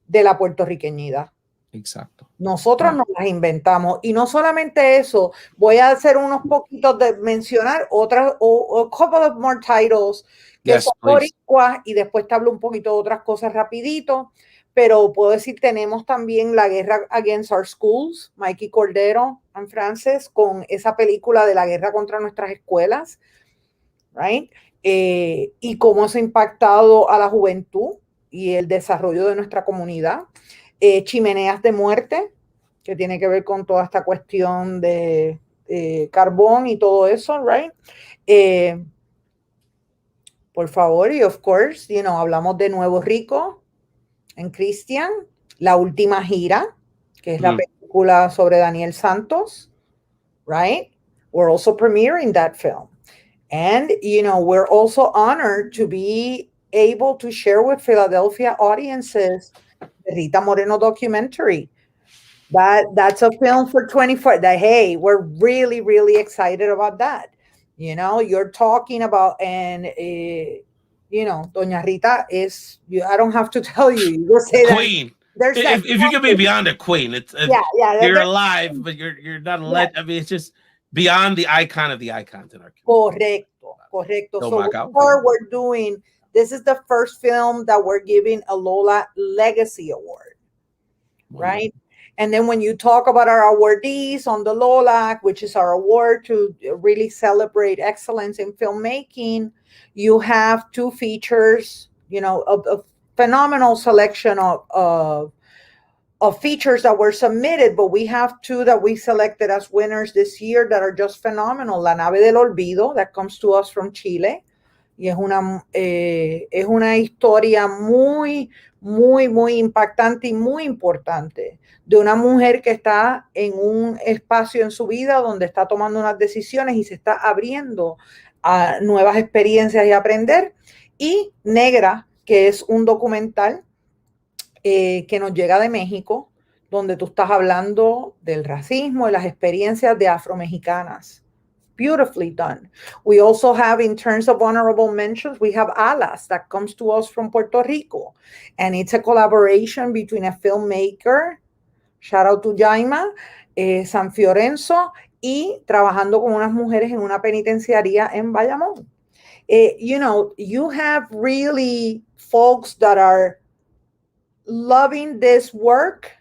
de la puertorriqueñidad. Exacto. Nosotros nos las inventamos. Y no solamente eso, voy a hacer unos poquitos de mencionar otras, o a couple of more titles que son boricuas, y después te hablo un poquito de otras cosas rapidito, pero puedo decir, tenemos también La Guerra Against Our Schools, Mikey Cordero and Frances, con esa película de la guerra contra nuestras escuelas, right? Y cómo eso ha impactado a la juventud y el desarrollo de nuestra comunidad. Chimeneas de Muerte, que tiene que ver con toda esta cuestión de carbón y todo eso, right? Por favor, y of course, you know, hablamos de Nuevo Rico en Christian, La Última Gira, que es la película sobre Daniel Santos, right? We're also premiering that film. And, you know, we're also honored to be able to share with Philadelphia audiences the Rita Moreno documentary. That's a film for 24. That, hey, we're really, really excited about that. You know, you're talking about, and you know, Doña Rita is, I don't have to tell you, you will say queen. That if you can be beyond a queen, it's you're alive, but you're not a legend. I mean, it's just beyond the icon of the icons in our community. Correcto. So we're doing, this is the first film that we're giving a Lola Legacy Award, right? And then when you talk about our awardees on the Lola, which is our award to really celebrate excellence in filmmaking, you have two features, you know, a phenomenal selection of features that were submitted, but we have two that we selected as winners this year that are just phenomenal. La Nave del Olvido, that comes to us from Chile. Y es una historia muy, muy, muy impactante y muy importante de una mujer que está en un espacio en su vida donde está tomando unas decisiones y se está abriendo a nuevas experiencias y aprender. Y Negra, que es un documental que nos llega de México, donde tú estás hablando del racismo y las experiencias de afromexicanas. Beautifully done. We also have, in terms of honorable mentions, we have Alas that comes to us from Puerto Rico. And it's a collaboration between a filmmaker, shout out to Jaima, San Fiorenzo, y trabajando con unas mujeres en una penitenciaría en Bayamón. You know, you have really folks that are loving this work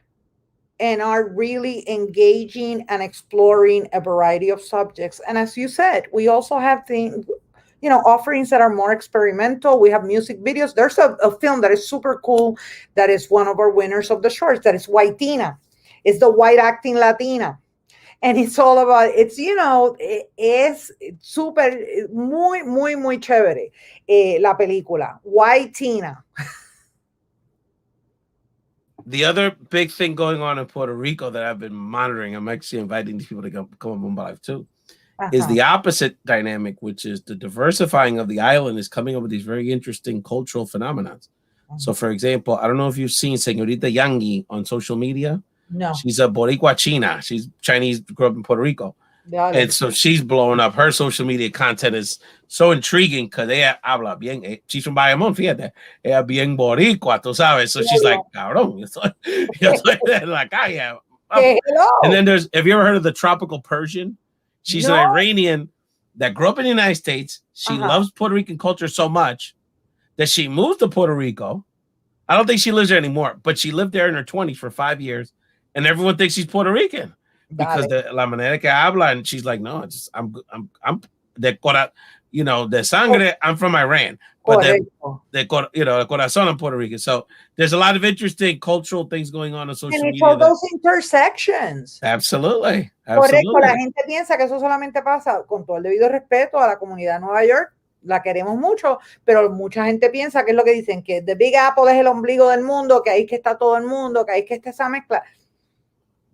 and are really engaging and exploring a variety of subjects. And as you said, we also have things, you know, offerings that are more experimental. We have music videos. There's a film that is super cool that is one of our winners of the shorts, that is Whitina. It's the white acting Latina. And it's all about, it's, you know, es super, muy, muy, muy chévere la película. Whitina. The other big thing going on in Puerto Rico that I've been monitoring, I'm actually inviting these people to come on Bomba Live too, is the opposite dynamic, which is the diversifying of the island is coming up with these very interesting cultural phenomena. So, for example, I don't know if you've seen Señorita Yangi on social media. No. She's a Boricua China. She's Chinese, grew up in Puerto Rico. And so she's blowing up. Her social media content is so intriguing because ella habla bien. She's from Bayamón, fíjate. Ella bien boricua, tú sabes. So she's like, cabrón, yo soy de la calle. And then have you ever heard of the Tropical Persian? She's an Iranian that grew up in the United States. She loves Puerto Rican culture so much that she moved to Puerto Rico. I don't think she lives there anymore, but she lived there in her 20s for 5 years. And everyone thinks she's Puerto Rican. Because de la manera que habla, and she's like, no, it's just, I'm de sangre, I'm from Iran, but de corazón, I'm Puerto Rican. So there's a lot of interesting cultural things going on social media. And it's all those intersections. Absolutely. Correcto, la gente piensa que eso solamente pasa, con todo el debido respeto a la comunidad de Nueva York, la queremos mucho, pero mucha gente piensa que es lo que dicen, que The Big Apple es el ombligo del mundo, que ahí que está todo el mundo, que ahí que está esa mezcla.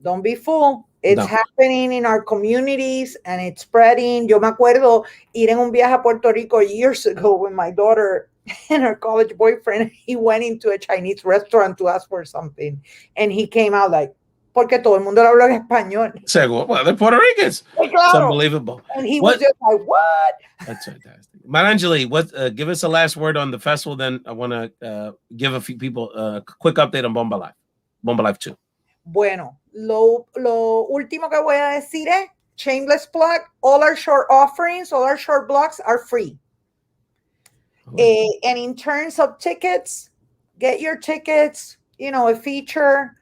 Don't be fooled. It's No. happening in our communities and it's spreading. Yo me acuerdo ir en un viaje a Puerto Rico years ago when my daughter and her college boyfriend, he went into a Chinese restaurant to ask for something. And he came out like, porque todo el mundo habla en español. Seguro. Well, they're Puerto Ricans. Claro. It's unbelievable. And he was just like, what? That's fantastic. Marangeli, give us a last word on the festival. Then I want to give a few people a quick update on Bomba Live. Bomba Live 2. Bueno, lo último que voy a decir es, shameless plug, all our short offerings, all our short blocks are free. And in terms of tickets, get your tickets, a feature.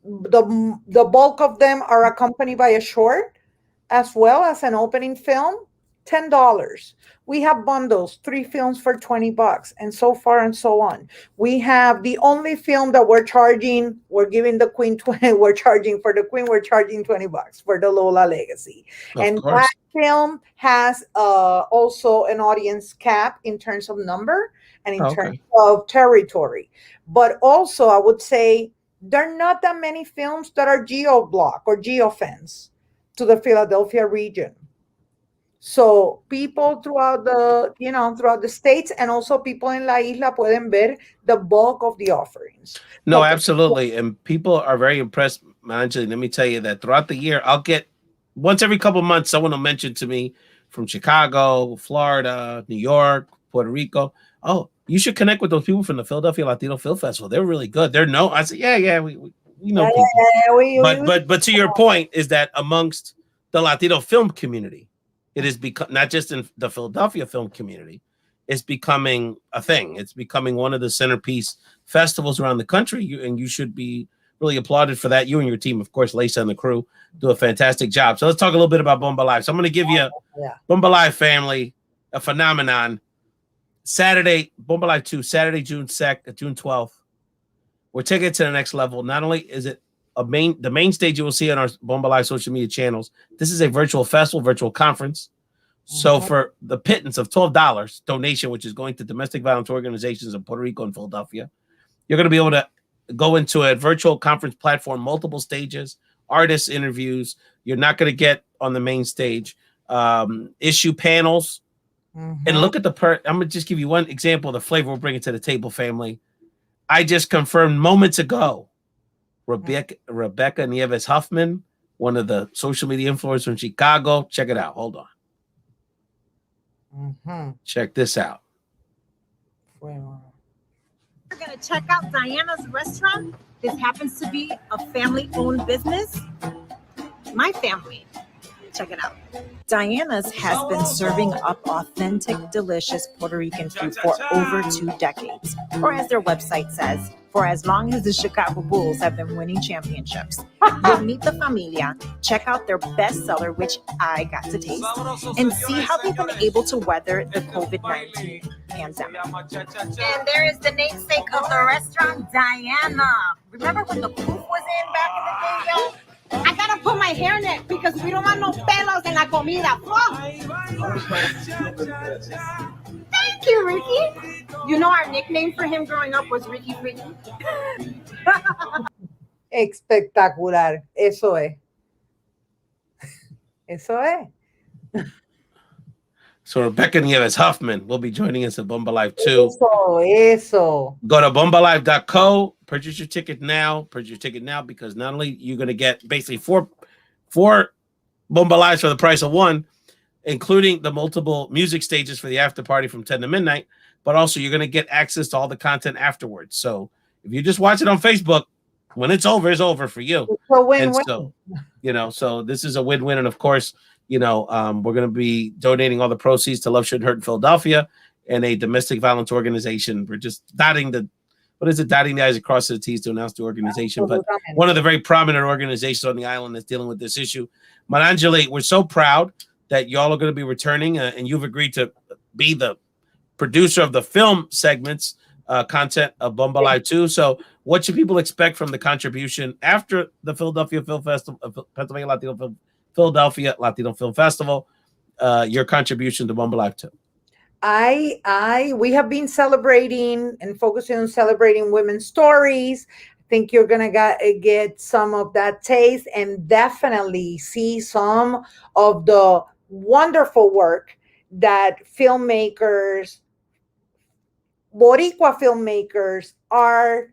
The bulk of them are accompanied by a short as well as an opening film, $10. We have bundles, 3 films for $20, and so far and so on. We have the only film that we're giving the Queen 20, we're charging for the Queen, we're charging $20 for the Lola Legacy. And that film has also an audience cap in terms of number and in terms of territory. But also, I would say there are not that many films that are geo-block or geo-fence to the Philadelphia region. So people throughout the states and also people in La Isla pueden ver the bulk of the offerings. No, absolutely. And people are very impressed. Marangeli, let me tell you that throughout the year, I'll get once every couple of months, someone will mention to me from Chicago, Florida, New York, Puerto Rico. Oh, you should connect with those people from the Philadelphia Latino Film Festival. They're really good. I said, yeah, we know people. But to your point is that amongst the Latino film community, it is not just in the Philadelphia film community, it's becoming a thing. It's becoming one of the centerpiece festivals around the country, and you should be really applauded for that. You and your team, of course, Lisa and the crew, do a fantastic job. So let's talk a little bit about Bomba Live. So I'm going to give you Bomba Live family, a phenomenon. Saturday, Bomba Live 2, Saturday, June 12th. We're taking it to the next level. Not only is it the main stage you will see on our Bomba Live social media channels, this is a virtual festival, virtual conference. So for the pittance of $12 donation, which is going to domestic violence organizations in Puerto Rico and Philadelphia, you're going to be able to go into a virtual conference platform, multiple stages, artist interviews. You're not going to get on the main stage, issue panels. And look at I'm going to just give you one example of the flavor we're bringing to the table, family. I just confirmed moments ago, Rebecca Nieves Huffman, one of the social media influencers from Chicago. Check it out. Hold on. Check this out. We're going to check out Diana's restaurant. This happens to be a family-owned business. My family. Check it out. Diana's has been serving up authentic, delicious Puerto Rican food for over 2 decades, or as their website says, for as long as the Chicago Bulls have been winning championships. You'll meet the familia, check out their bestseller, which I got to taste, and see how they've been able to weather the COVID-19 pandemic. And there is the namesake of the restaurant, Diana. Remember when the proof was in back in the day, yo? I gotta put my hair in it because we don't want no pelos en la comida. Thank you, Ricky. You know our nickname for him growing up was Ricky Freaky. Espectacular. Eso es. Eso es. So Rebecca Nieves Huffman will be joining us at Bomba Live 2. Eso. Go to bombalive.co. Purchase your ticket now. Because not only you're going to get basically four Bomba Lives for the price of one, including the multiple music stages for the after party from 10 to midnight, but also you're going to get access to all the content afterwards. So if you just watch it on Facebook, when it's over for you. It's a win-win. And so, so this is a win-win. And of course, we're going to be donating all the proceeds to Love Shouldn't Hurt in Philadelphia and a domestic violence organization. We're just dotting the I's across the T's to announce the organization. But one of the very prominent organizations on the island that's dealing with this issue. Marangeli, we're so proud that y'all are going to be returning and you've agreed to be the producer of the film segments content of Bomba Live 2. So what should people expect from the contribution after the Philadelphia Film Festival, Philadelphia Latino Film Festival, your contribution to Bomba Live 2? We have been celebrating and focusing on celebrating women's stories, think you're going to get some of that taste and definitely see some of the wonderful work that filmmakers, Boricua filmmakers, are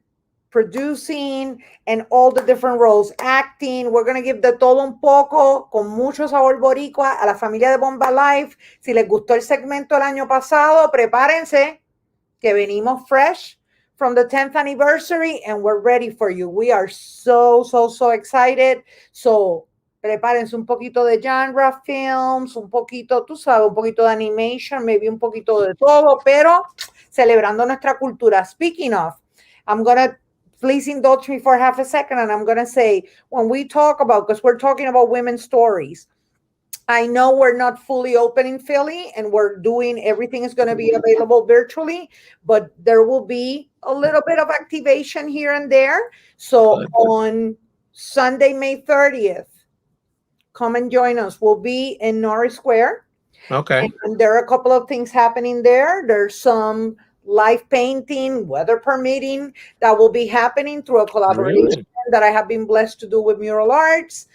producing and all the different roles, acting. We're going to give de todo un poco con mucho sabor boricua a la familia de Bomba Life. Si les gustó el segmento el año pasado, prepárense que venimos fresh from the 10th anniversary and we're ready for you. We are so excited. So prepárense un poquito de genre films, un poquito, tú sabes, un poquito de animation, maybe un poquito de todo, pero celebrando nuestra cultura. Speaking of, I'm going to please indulge me for half a second, and I'm going to say, when we talk about, because we're talking about women's stories, I know we're not fully open in Philly, and we're doing, everything is going to be available virtually, but there will be a little bit of activation here and there. So on Sunday, May 30th, come and join us. We'll be in Norris Square. Okay. And there are a couple of things happening there. There's some live painting, weather permitting, that will be happening through a collaboration that I have been blessed to do with Mural Arts.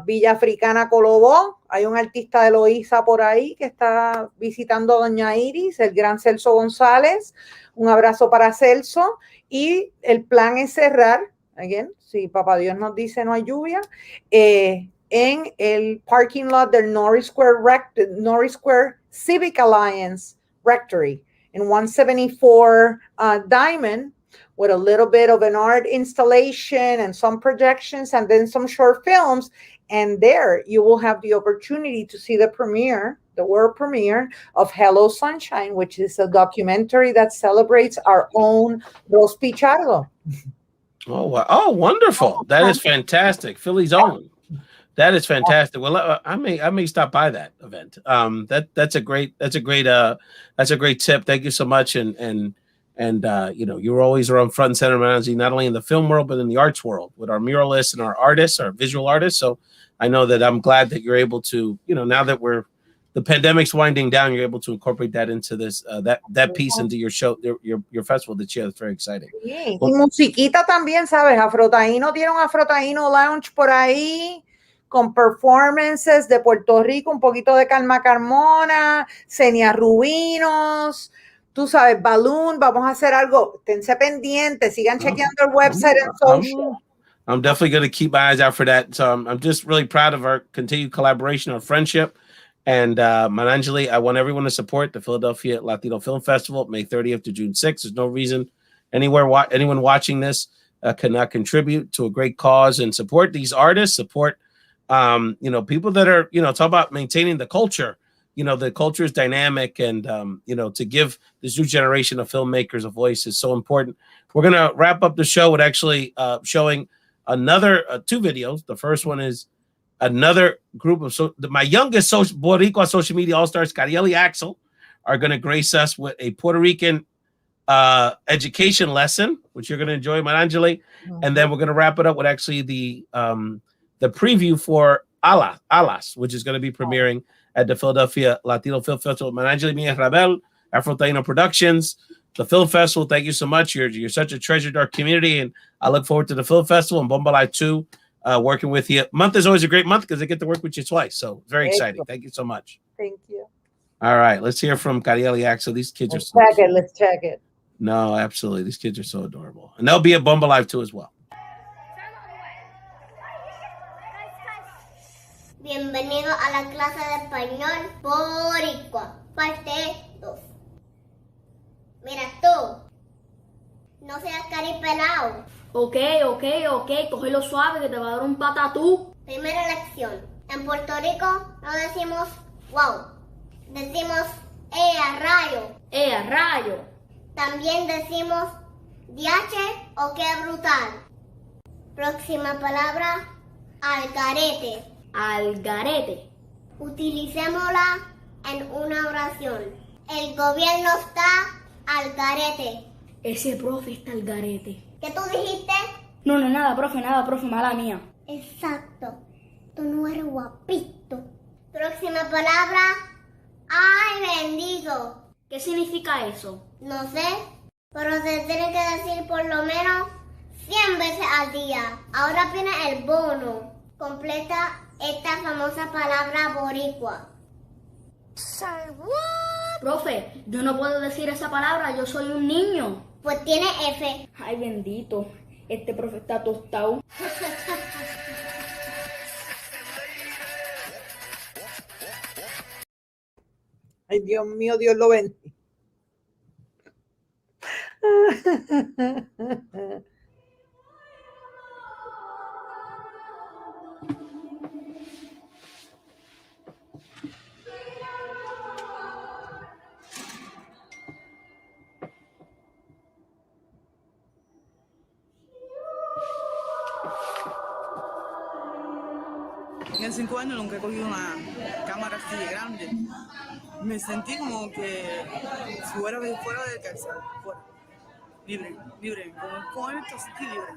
Villa Africana Colobó, hay un artista de Loíza por ahí que está visitando a Doña Iris, el gran Celso González. Un abrazo para Celso. Y el plan es cerrar, again, si Papá Dios nos dice no hay lluvia, en el parking lot del Norris Square Civic Alliance Rectory in 174 Diamond, with a little bit of an art installation and some projections and then some short films. And there you will have the opportunity to see the premiere, the world premiere of Hello Sunshine, which is a documentary that celebrates our own Ros Pichardo. Oh, wow. Oh, wonderful. That is fantastic. Philly's own. That is fantastic. Well, I may stop by that event. That's a great tip. Thank you so much. And you know, you're always around front and center, Marangeli, not only in the film world but in the arts world with our muralists and our artists, our visual artists. So I know that I'm glad that you're able to, you know, now that the pandemic's winding down, you're able to incorporate that into this that piece into your show, your festival this year. That's very exciting. Sí. Y musiquita también, ¿sabes? Afrotaíno tiene un Afrotaíno Lounge por ahí, con performances de Puerto Rico, un poquito de Calma Carmona, Senia Rubinos, tú sabes, Balloon. Vamos a hacer algo, tense pendientes, sigan chequeando el website and social. I'm definitely going to keep my eyes out for that. So I'm just really proud of our continued collaboration, our friendship. And Marangeli, I want everyone to support the Philadelphia Latino Film Festival, May 30th to June 6th. There's no reason anyone watching this cannot contribute to a great cause and support these artists, support you know, people that are, you know, talk about maintaining the culture. You know, the culture is dynamic, and you know, to give this new generation of filmmakers a voice is so important. We're gonna wrap up the show with actually showing another two videos. The first one is another group of my youngest Boricua social media all-stars, Carieli Axel, are gonna grace us with a Puerto Rican education lesson, which you're gonna enjoy, Marangeli. And then we're gonna wrap it up with actually the preview for Alas, which is going to be premiering at the Philadelphia Latino Film Festival. Marangeli Mejia-Rabell, Afro Taino Productions, the Film Festival. Thank you so much. You're such a treasure to our community, and I look forward to the Film Festival and Bomba Live 2 working with you. Month is always a great month because I get to work with you twice, so very exciting. Thank you so much. Thank you. All right, let's hear from Carieli Axel. These kids Let's are check it. Let's check it. No, absolutely. These kids are so adorable, and they'll be at Bomba Live 2 as well. Bienvenido a la clase de español boricua, parte 2. Mira tú, no seas caripelao. Ok, cógelo suave que te va a dar un patatú. Primera lección. En Puerto Rico no decimos wow, decimos a rayo. A rayo. También decimos diache o qué brutal. Próxima palabra, algarete. Algarete. Utilicémosla en una oración. El gobierno está al garete. Ese profe está al garete. ¿Qué tú dijiste? No, nada, profe, mala mía. Exacto. Tú no eres guapito. Próxima palabra. ¡Ay, bendito! ¿Qué significa eso? No sé, pero se tiene que decir por lo menos 100 veces al día. Ahora viene el bono. Completa esta famosa palabra boricua. Say what? Profe, yo no puedo decir esa palabra, yo soy un niño. Pues tiene F. Ay, bendito, este profe está tostado. Ay, Dios mío, Dios lo bendiga. En 5 años nunca he cogido una cámara así de grande. Me sentí como que fuera del cárcel, fuera. Libre, como con esto sentí libre.